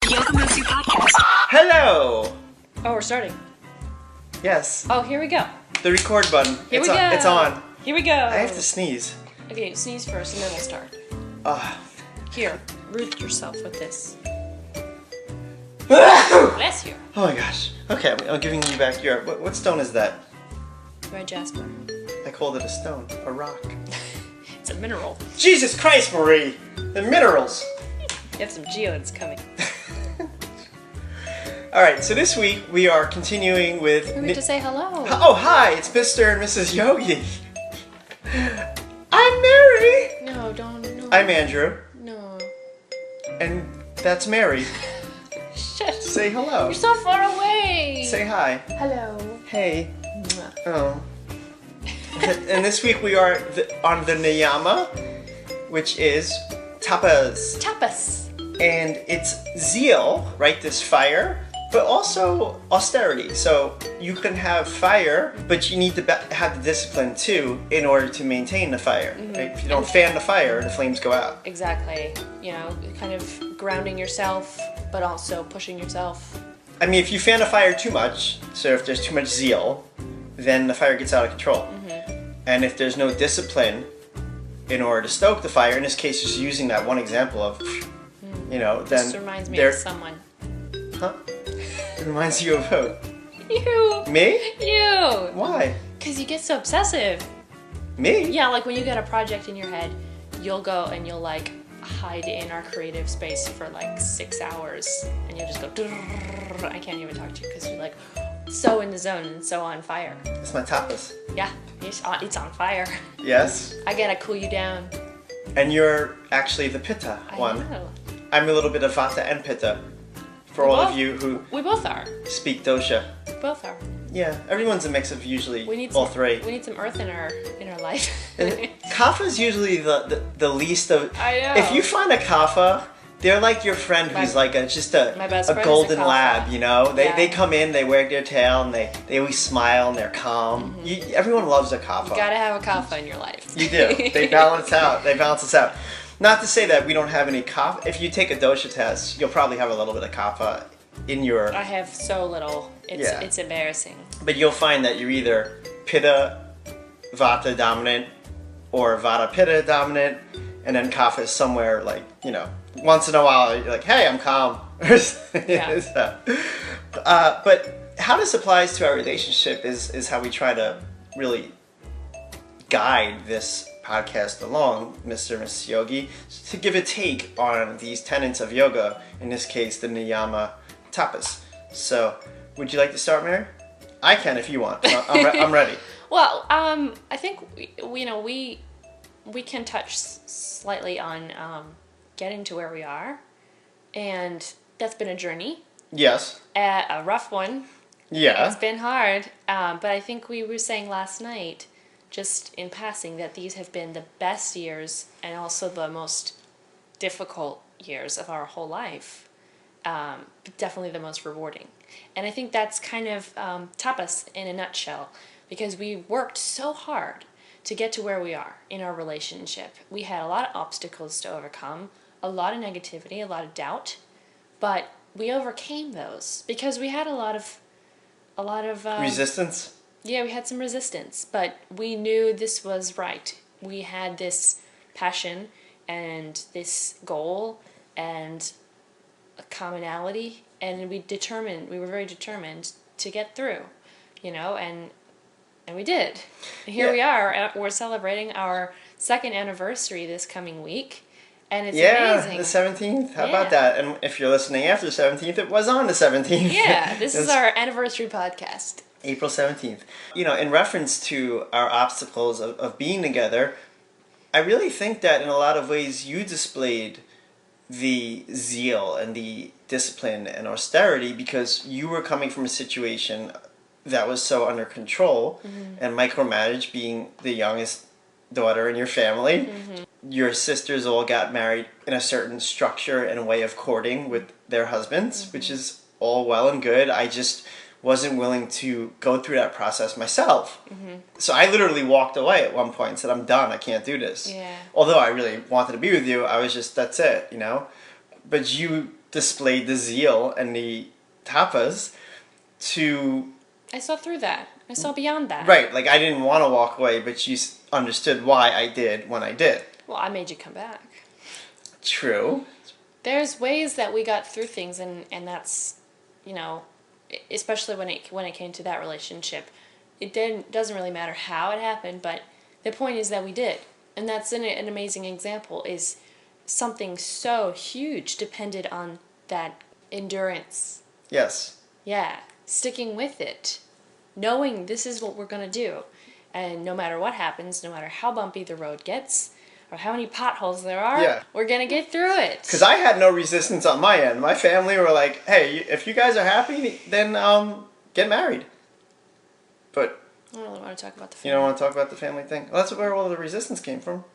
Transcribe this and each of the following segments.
Podcast. Hello! Oh, we're starting. Yes. Oh, here we go. The record button. Here we go. It's on. Here we go. I have to sneeze. Okay, sneeze first and then we'll start. Here, root yourself with this. Bless you. Oh my gosh. Okay, I'm giving you back your... What stone is that? Red jasper. I called it a stone. A rock. It's a mineral. Jesus Christ, Marie! The minerals! You have some geodes coming. Alright, so this week we are continuing with... We need to say hello. Oh, hi! It's Mr. and Mrs. Yogi. I'm Mary! No, don't. No. I'm Andrew. No. And that's Mary. Shit. Say hello. You're so far away. Say hi. Hello. Hey. Mwah. Oh. And this week we are on the Niyama, which is tapas. Tapas. And it's zeal, right? This fire, but also austerity. So you can have fire, but you need to have the discipline too in order to maintain the fire. Right? If you don't fan the fire, the flames go out. Exactly. You know, kind of grounding yourself, but also pushing yourself. I mean, if you fan the fire too much, so if there's too much zeal, then the fire gets out of control. And if there's no discipline in order to stoke the fire, in this case, just using that one example of, you know, then This reminds me of someone. Huh? It reminds you of who? You. Me? You. Why? Because you get so obsessive. Me? Yeah, like when you get a project in your head, you'll go and you'll like hide in our creative space for like 6 hours, and you'll just go. I can't even talk to you because you're like so in the zone and so on fire. It's my tapas. Yeah, it's on fire. Yes. I gotta cool you down. And you're actually the pitta one. I know. I'm a little bit of vata and pitta. For We all both- of you who We both are. speak dosha. Both are. Yeah, everyone's a mix of usually We need all some, three. We need some earth in our life. And kapha is usually the least of. I know. If you find a kapha, they're like your friend who's My- like just a my best friend is a golden kapha. lab, you know? Yeah. They come in, they wag their tail, and they always smile and they're calm. Everyone loves a kapha. You gotta have a kapha in your life. You do. They balance out. They balance us out. Not to say that we don't have any kapha. If you take a dosha test, you'll probably have a little bit of kapha in your... I have so little. It's embarrassing. But you'll find that you're either pitta, vata dominant, or vata pitta dominant, and then kapha is somewhere like, you know, once in a while you're like, hey, I'm calm. Yeah. So, but how this applies to our relationship is how we try to really guide this podcast along, Mr. and Mrs. Yogi, to give a take on these tenets of yoga, in this case, the Niyama tapas. So, would you like to start, Mary? I can if you want. I'm ready. Well, I think we can touch slightly on getting to where we are, and that's been a journey, Yes. a rough one. Yeah. It's been hard, but I think we were saying last night, just in passing, that these have been the best years and also the most difficult years of our whole life. But definitely the most rewarding. And I think that's kind of tapas in a nutshell, because we worked so hard to get to where we are in our relationship. We had a lot of obstacles to overcome, a lot of negativity, a lot of doubt, but we overcame those because we had a lot of Resistance? yeah, we had some resistance, but we knew this was right. We had this passion and this goal and a commonality, and we were very determined to get through, you know, and we did. And here we are, we're celebrating our 2nd anniversary this coming week, and it's amazing. The 17th. How Yeah. about that? And if you're listening after the 17th, it was on the 17th. Yeah, this is our anniversary podcast. April 17th. You know, in reference to our obstacles of being together, I really think that in a lot of ways you displayed the zeal and the discipline and austerity because you were coming from a situation that was so under control and micromanaged, being the youngest daughter in your family. Your sisters all got married in a certain structure and way of courting with their husbands, which is all well and good. I just wasn't willing to go through that process myself. So I literally walked away at one point and said, I'm done, I can't do this. Yeah. Although I really wanted to be with you, I was just, that's it, you know? But you displayed the zeal and the tapas to... I saw through that. I saw beyond that. Right, like I didn't want to walk away, but you understood why I did when I did. Well, I made you come back. True. There's ways that we got through things, and that's, especially when it came to that relationship, doesn't really matter how it happened, but the point is that we did, and that's an amazing example. Is something so huge depended on that endurance. Yes. Yeah, sticking with it, knowing this is what we're gonna do, and no matter what happens, no matter how bumpy the road gets, or how many potholes there are, we're gonna get through it. Because I had no resistance on my end. My family were like, "Hey, if you guys are happy, then get married." But I don't really want to talk about the family. You don't want to talk about the family thing? Well, that's where all the resistance came from.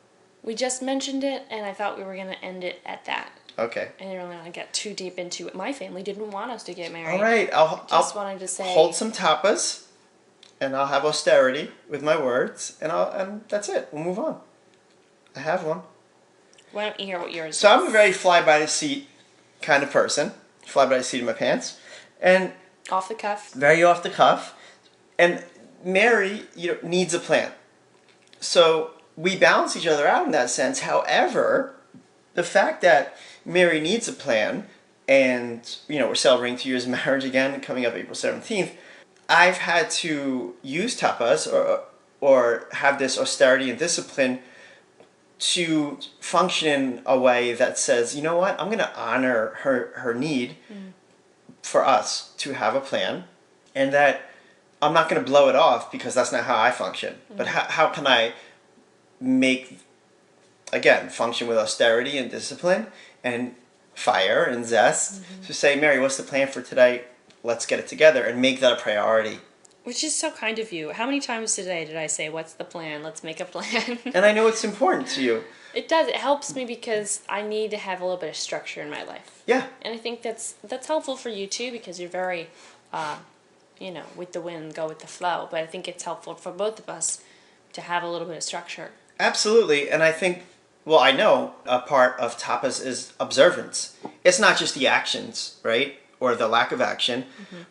We just mentioned it, and I thought we were gonna end it at that. Okay. I didn't really want to get too deep into it. My family didn't want us to get married. All right, I'll wanted to say, hold some tapas, and I'll have austerity with my words, and that's it. We'll move on. I have one. Why don't you hear what yours is? So I'm a very fly-by-the-seat kind of person. Fly by the seat of my pants. And off the cuff. Very off the cuff. And Mary, needs a plan. So we balance each other out in that sense. However, the fact that Mary needs a plan, and we're celebrating 2 years of marriage again, coming up April 17th, I've had to use tapas or have this austerity and discipline to function in a way that says, you know what, I'm going to honor her need for us to have a plan, and that I'm not going to blow it off because that's not how I function. But how can I function with austerity and discipline and fire and zest to say, Mary, what's the plan for today? Let's get it together and make that a priority. Which is so kind of you. How many times today did I say, what's the plan? Let's make a plan. And I know it's important to you. It does. It helps me because I need to have a little bit of structure in my life. Yeah. And I think that's helpful for you too, because you're very, with the wind, go with the flow. But I think it's helpful for both of us to have a little bit of structure. Absolutely. And I think, I know a part of tapas is observance. It's not just the actions, right? Or the lack of action.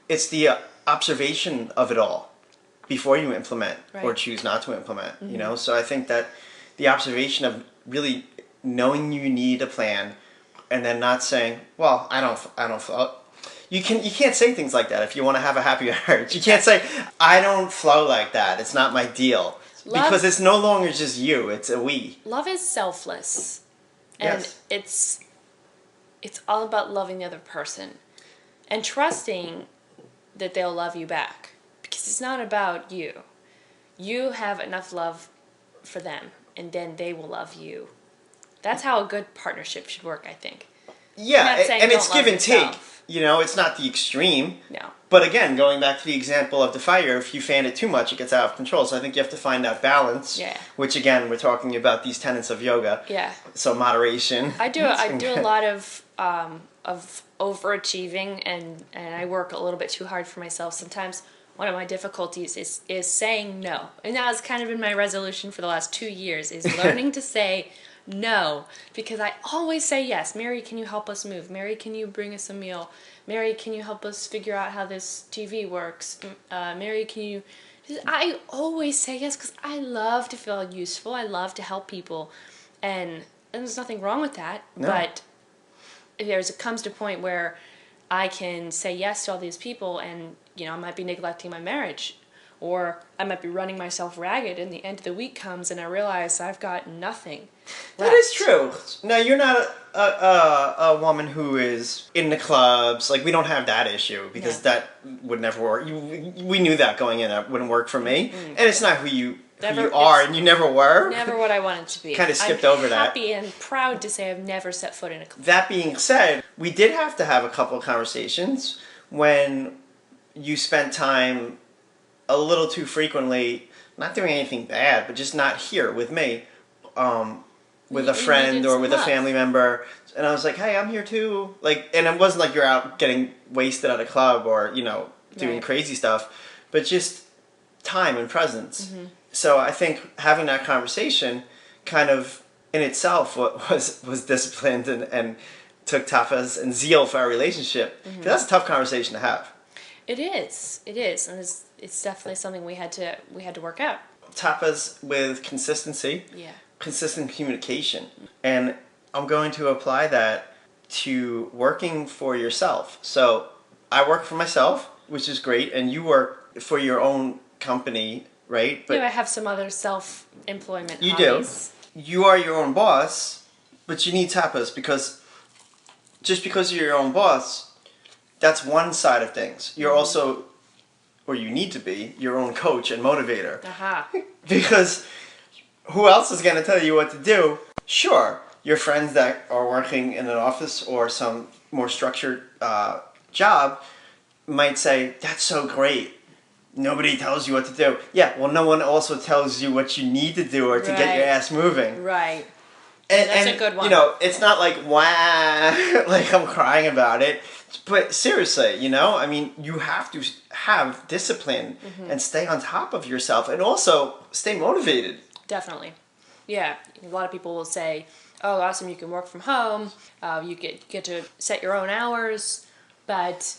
It's the observation of it all before you implement or choose not to implement, So I think that the observation of really knowing you need a plan and then not saying, well, I don't flow. You can't say things like that if you want to have a happy marriage. You can't say, I don't flow like that. It's not my deal. Because it's no longer just you, it's a we. Love is selfless. And it's all about loving the other person and trusting that they'll love you back, because it's not about you. You have enough love for them, and then they will love you. That's how a good partnership should work, I think. Yeah, and it's give and take. It's not the extreme. No. But again, going back to the example of the fire, if you fan it too much, it gets out of control. So I think you have to find that balance. Yeah. Which again, we're talking about these tenets of yoga. Yeah. So moderation. I do a lot of overachieving, and I work a little bit too hard for myself sometimes. One of my difficulties is saying no, and that has kind of been my resolution for the last 2 years, is learning to say no, because I always say yes. Mary, can you help us move? Mary, can you bring us a meal? Mary, can you help us figure out how this TV works? Mary, can you... I always say yes because I love to feel useful. I love to help people, and there's nothing wrong with that. No. But comes to a point where I can say yes to all these people, and I might be neglecting my marriage, or I might be running myself ragged, and the end of the week comes and I realize I've got nothing left. That is true. Now, you're not a woman who is in the clubs. Like, we don't have that issue, because that would never work. We knew that going in. That wouldn't work for me. And it's not who you are, and you never were. Never what I wanted to be. Kind of skipped over that. I'm happy and proud to say I've never set foot in a club. That being said, we did have to have a couple of conversations when you spent time a little too frequently, not doing anything bad, but just not here with me, with a friend or with a family member. And I was like, hey, I'm here too. And it wasn't like you're out getting wasted at a club or, doing crazy stuff, but just time and presence. So I think having that conversation kind of in itself was disciplined and took tapas and zeal for our relationship. 'Cause that's a tough conversation to have. It is, and it's definitely something we had to work out. Tapas with consistency, Yeah. consistent communication, and I'm going to apply that to working for yourself. So I work for myself, which is great, and you work for your own company, right? But I have some other self-employment you hobbies. do. You are your own boss, but you need tapas because just because you're your own boss, that's one side of things. You're also, or you need to be, your own coach and motivator. Aha. Because who else is going to tell you what to do? Sure, your friends that are working in an office or some more structured job might say, that's so great. Nobody tells you what to do. Yeah, well, no one also tells you what you need to do or to get your ass moving. Right. And that's a good one. You know, it's not like, wah, like I'm crying about it. But seriously, you know, I mean, you have to have discipline and stay on top of yourself and also stay motivated. Definitely. Yeah. A lot of people will say, oh, awesome, you can work from home. You get to set your own hours. But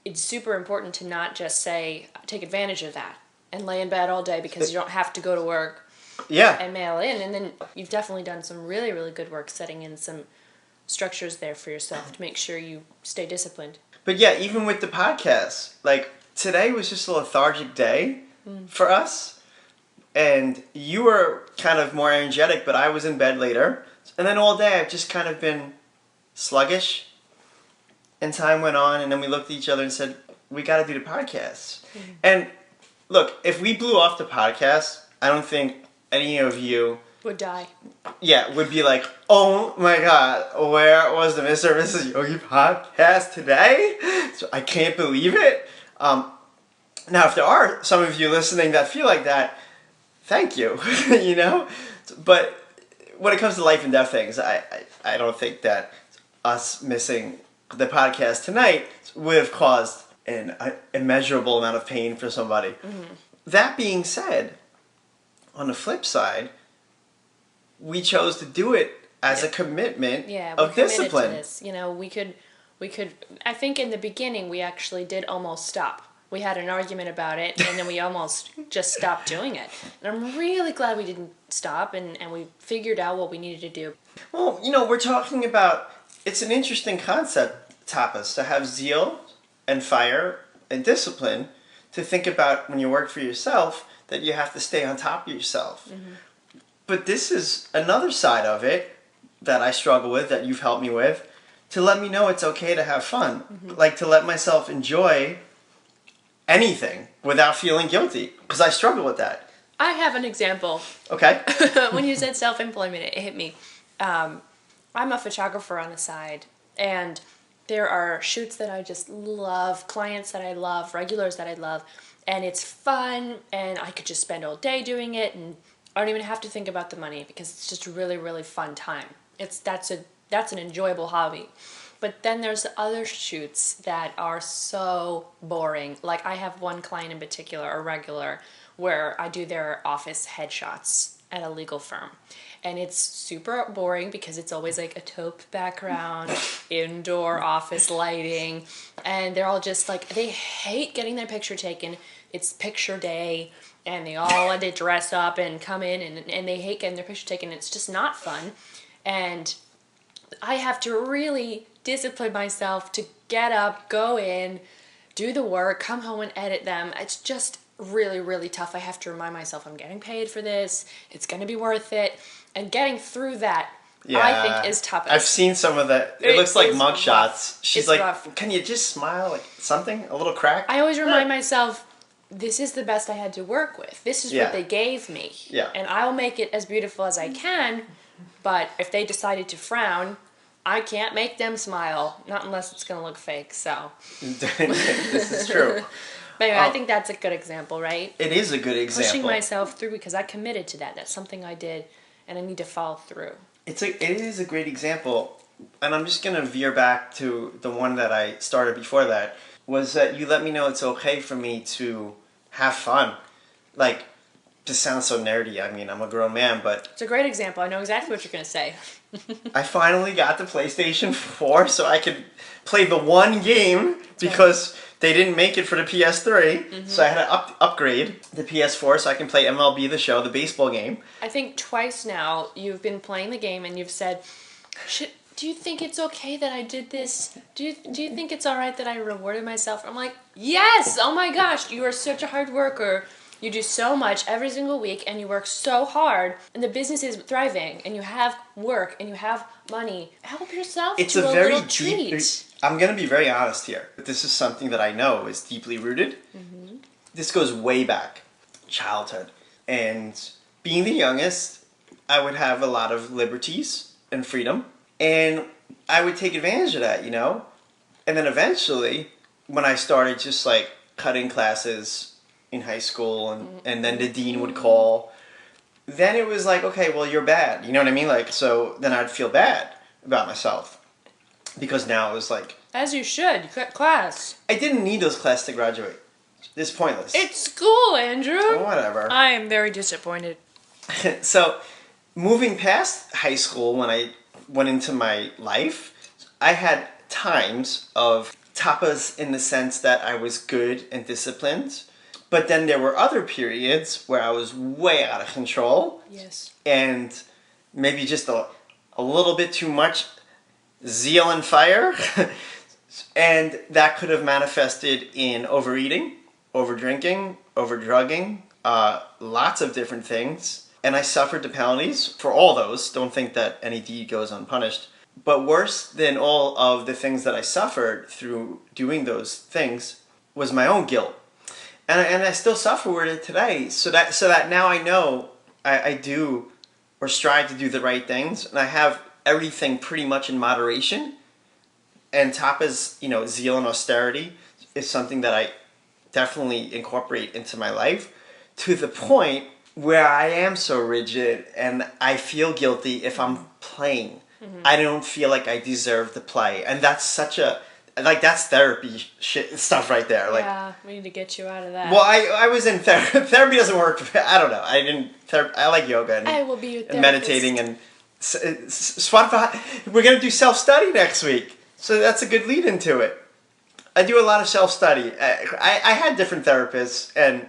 it's super important to not just say, take advantage of that and lay in bed all day because you don't have to go to work. Yeah. And mail in. And then you've definitely done some really, really good work setting in some structures there for yourself to make sure you stay disciplined. But yeah, even with the podcast, like today was just a lethargic day for us. And you were kind of more energetic, but I was in bed later. And then all day I've just kind of been sluggish. And time went on, and then we looked at each other and said, we got to do the podcast. And look, if we blew off the podcast, I don't think any of you would die. Yeah, would be like, oh my god, where was the Mr. and Mrs. Yogi podcast today? So I can't believe it. Now, if there are some of you listening that feel like that, thank you, you know? But when it comes to life and death things, I don't think that us missing the podcast tonight would have caused an immeasurable amount of pain for somebody. That being said, on the flip side, we chose to do it as a commitment of discipline. To this. You know, we could. I think in the beginning we actually did almost stop. We had an argument about it, and then we almost just stopped doing it. And I'm really glad we didn't stop, and we figured out what we needed to do. Well, you know, we're talking about, it's an interesting concept, tapas, to have zeal and fire and discipline, to think about when you work for yourself that you have to stay on top of yourself. But this is another side of it that I struggle with, that you've helped me with, to let me know it's okay to have fun. Like to let myself enjoy anything without feeling guilty. Because I struggle with that. I have an example. Okay. When you said self-employment, it hit me. I'm a photographer on the side, and there are shoots that I just love, clients that I love, regulars that I love, and it's fun, and I could just spend all day doing it, and I don't even have to think about the money because it's just a really, really fun time. That's an enjoyable hobby. But then there's other shoots that are so boring. Like I have one client in particular, a regular, where I do their office headshots at a legal firm. And it's super boring because it's always like a taupe background, indoor office lighting, and they're all just like, they hate getting their picture taken. It's picture day, and they all had to dress up and come in, and they hate getting their picture taken. It's just not fun. And I have to really discipline myself to get up, go in, do the work, come home and edit them. It's just really, really tough. I have to remind myself I'm getting paid for this. It's going to be worth it. And getting through that, I think, is tough. I've seen some of that. It looks like mug shots. She's like, rough. Can you just smile? Like something? A little crack? I always remind myself, this is the best I had to work with. This is what they gave me. Yeah. And I'll make it as beautiful as I can. But if they decided to frown, I can't make them smile. Not unless it's going to look fake. So. This is true. But anyway, I think that's a good example, right? It is a good example. Pushing myself through because I committed to that. That's something I did, and I need to follow through. It is a great example, and I'm just going to veer back to the one that I started before that, was that you let me know it's okay for me to have fun. Like, this sounds so nerdy. I mean, I'm a grown man, but It's a great example. I know exactly what you're going to say. I finally got the PlayStation 4 so I could play the one game because they didn't make it for the PS3. So I had to upgrade the PS4 so I can play MLB The Show, the baseball game. I think twice now you've been playing the game and you've said, do you think it's okay that I did this? Do you think it's all right that I rewarded myself? I'm like, yes! Oh my gosh, you are such a hard worker. You do so much every single week and you work so hard and the business is thriving and you have work and you have money. Help yourself It's to a a very little treat. I'm going to be very honest here. This is something that I know is deeply rooted. This goes way back. Childhood. And being the youngest, I would have a lot of liberties and freedom. And I would take advantage of that, you know? And then eventually, when I started just like cutting classes in high school and then the dean would call, then it was like, okay, well, you're bad. You know what I mean? Like, so then I'd feel bad about myself. Because now it was like... As you should. You cut class. I didn't need those classes to graduate. It's pointless. It's school, Andrew. Whatever. I am very disappointed. So, moving past high school, when I went into my life, I had times of tapas in the sense that I was good and disciplined. But then there were other periods where I was way out of control. Yes. And maybe just a little bit too much zeal and fire. And that could have manifested in overeating, overdrinking, overdrugging, lots of different things. And I suffered the penalties for all those. Don't think that any deed goes unpunished. But worse than all of the things that I suffered through doing those things was my own guilt. And I still suffer with it today. So that now I know I do or strive to do the right things. And I have everything pretty much in moderation. And tapas, you know, zeal and austerity is something that I definitely incorporate into my life to the point where I am so rigid and I feel guilty if I'm playing. I don't feel like I deserve to play. And that's such a... Like, that's therapy shit stuff right there. Like, yeah, we need to get you out of that. well, I was in therapy. Therapy doesn't work for me. I don't know. I like yoga and, I will be your and meditating and we're going to do self-study next week. So that's a good lead into it. I do a lot of self-study. I had different therapists, and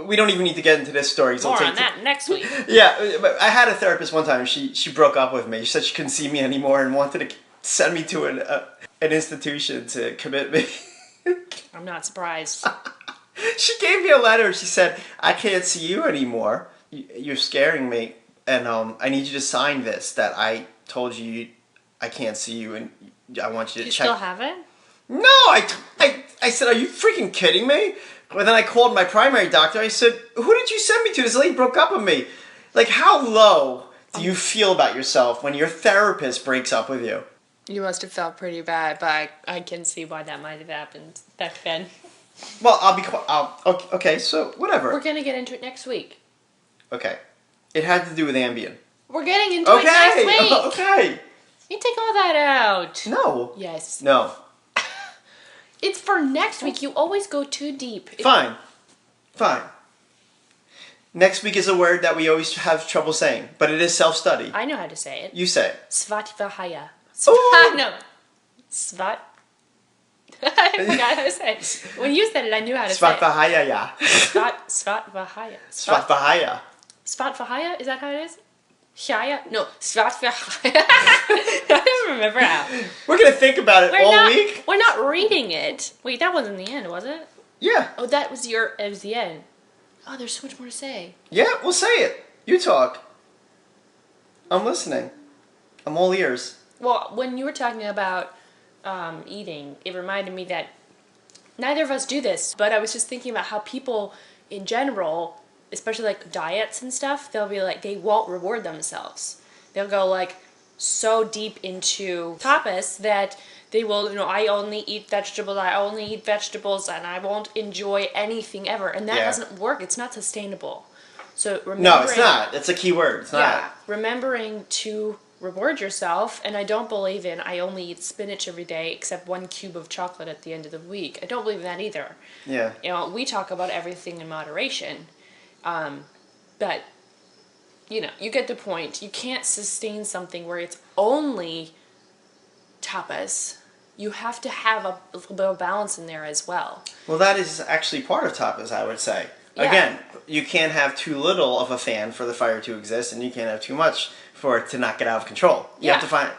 we don't even need to get into this story. More on that next week. Yeah, but I had a therapist one time. She broke up with me. She said she couldn't see me anymore and wanted to send me to an institution to commit me. I'm not surprised. She gave me a letter. She said, I can't see you anymore. You're scaring me. And I need you to sign this that I told you I can't see you and I want you to You check. still have it? No, I said, are you freaking kidding me? And then I called my primary doctor. I said, who did you send me to? This lady broke up with me. Like, how low do you feel about yourself when your therapist breaks up with you? You must have felt pretty bad, but I can see why that might have happened back then. Well, okay, so whatever. We're going to get into it next week. Okay. It had to do with Ambien. We're getting into it next week. Okay. You take all that out. No. Yes. No. It's for next week. You always go too deep. Fine. Next week is a word that we always have trouble saying, but it is self-study. I know how to say it. You say it. Svatvahaya. Ooh. No. Svat. I forgot how to say it. When you said it, I knew how to say it. Svatvahaya, yeah. Svatvahaya. Svatvahaya. Svatvahaya? Is that how it is? Shaya? No, Svatvahaya. I don't remember how. We're going to think about it all week. We're not reading it. Wait, that wasn't the end, was it? Yeah. Oh, it was the end. Oh, there's so much more to say. Yeah, we'll say it. You talk. I'm listening. I'm all ears. Well, when you were talking about eating, it reminded me that neither of us do this, but I was just thinking about how people in general, especially like diets and stuff, they'll be like, they won't reward themselves. They'll go like so deep into tapas that they will, I only eat vegetables, and I won't enjoy anything ever. And that doesn't work. It's not sustainable. So no, it's not. It's a key word. It's not. Remembering to reward yourself, and I don't believe in I only eat spinach every day except 1 cube of chocolate at the end of the week. I don't believe in that either. Yeah. We talk about everything in moderation. But, you get the point. You can't sustain something where it's only tapas. You have to have a little bit of balance in there as well. Well, that is actually part of tapas, I would say. Yeah. Again, you can't have too little of a fan for the fire to exist, and you can't have too much for it to not get out of control. You have to find...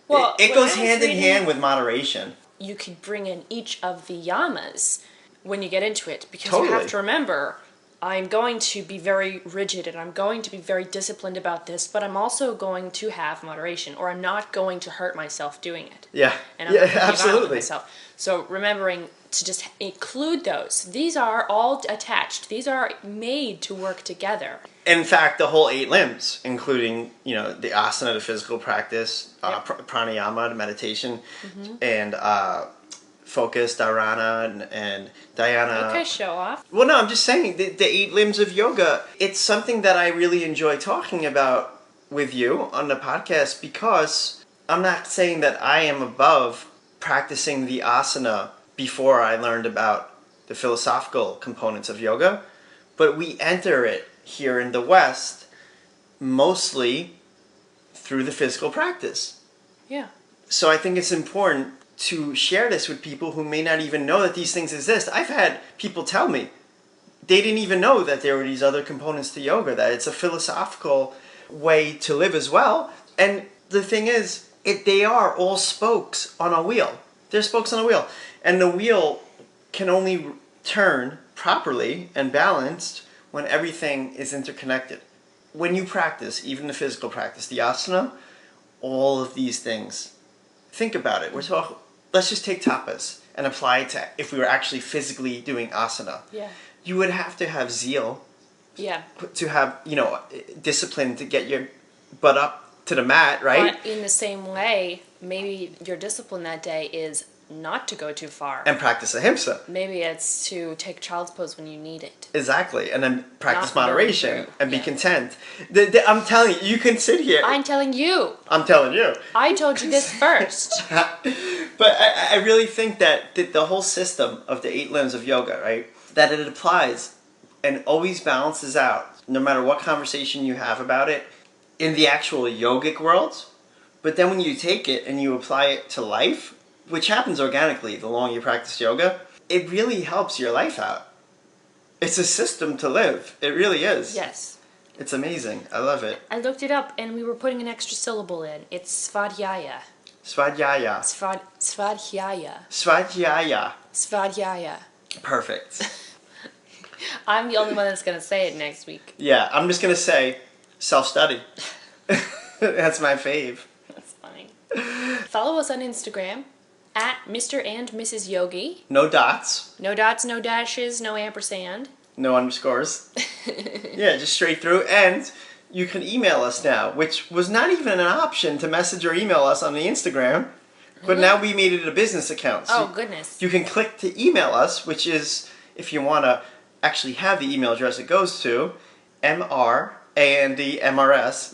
Well, it goes hand in hand with moderation. You could bring in each of the yamas when you get into it, because Totally. you have to remember, I'm going to be very rigid and I'm going to be very disciplined about this, but I'm also going to have moderation, or I'm not going to hurt myself doing it. Yeah. And I'm not going to be violent with absolutely. myself. So remembering to just include those. These are all attached. These are made to work together. In fact, the whole 8 limbs, including, the asana, the physical practice, pranayama, the meditation, and focus, dharana, and dhyana. Okay, show off. Well, no, I'm just saying, the 8 limbs of yoga, it's something that I really enjoy talking about with you on the podcast, because I'm not saying that I am above practicing the asana before I learned about the philosophical components of yoga, but we enter it here in the West mostly through the physical practice. Yeah. So I think it's important to share this with people who may not even know that these things exist. I've had people tell me they didn't even know that there were these other components to yoga, that it's a philosophical way to live as well. And the thing is, they are all spokes on a wheel. They're spokes on a wheel. And the wheel can only turn properly and balanced when everything is interconnected. When you practice, even the physical practice, the asana, all of these things, think about it. Let's just take tapas and apply it to if we were actually physically doing asana. Yeah. You would have to have zeal. Yeah. To have, discipline to get your butt up to the mat, right? But in the same way, maybe your discipline that day is not to go too far. And practice ahimsa. Maybe it's to take child's pose when you need it. Exactly. And then practice Not moderation through. and be Yeah. content. I'm telling you, you can sit here. I'm telling you. I'm telling you. I told you this first. But I really think that the whole system of the 8 limbs of yoga, right, that it applies and always balances out, no matter what conversation you have about it, in the actual yogic world. But then when you take it and you apply it to life, which happens organically the longer you practice yoga, it really helps your life out. It's a system to live. It really is. Yes. It's amazing. I love it. I looked it up and we were putting an extra syllable in. It's svadhyaya. Svadhyaya. Svadhyaya. Svadhyaya. Svadhyaya. Perfect. I'm the only one that's going to say it next week. Yeah, I'm just going to say self-study. That's my fave. That's funny. Follow us on Instagram at Mr. and Mrs. Yogi. No dots. No dots, no dashes, no ampersand. No underscores. Yeah, just straight through. And you can email us now, which was not even an option to message or email us on the Instagram. But now we made it a business account. So Oh, goodness. you can click to email us, which is, if you want to actually have the email address it goes to, MRANDMRS,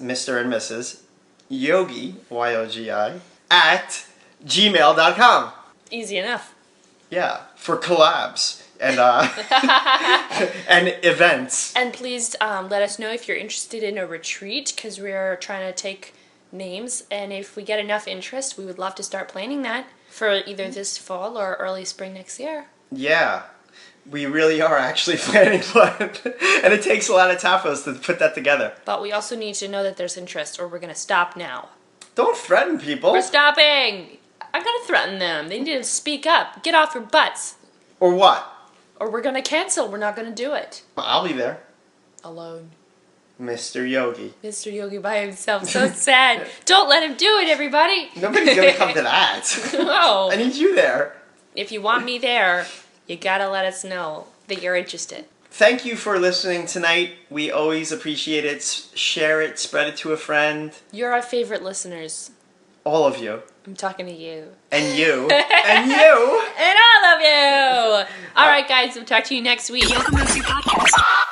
Mr. and Mrs. Yogi, YOGI, at gmail.com. Easy enough. Yeah, for collabs and and events. And please let us know if you're interested in a retreat, because we're trying to take names. And if we get enough interest, we would love to start planning that for either this fall or early spring next year. Yeah, we really are actually planning one. And it takes a lot of tapas to put that together. But we also need to know that there's interest, or we're going to stop now. Don't threaten people. We're stopping! I'm going to threaten them. They need to speak up. Get off your butts. Or what? Or we're going to cancel. We're not going to do it. I'll be there. Alone. Mr. Yogi. Mr. Yogi by himself. So sad. Don't let him do it, everybody. Nobody's going to come to that. No. I need you there. If you want me there, you got to let us know that you're interested. Thank you for listening tonight. We always appreciate it. Share it. Spread it to a friend. You're our favorite listeners. All of you. I'm talking to you. And you. And you. And all of you. All right, guys. We'll talk to you next week. Yoga Moves You Podcast.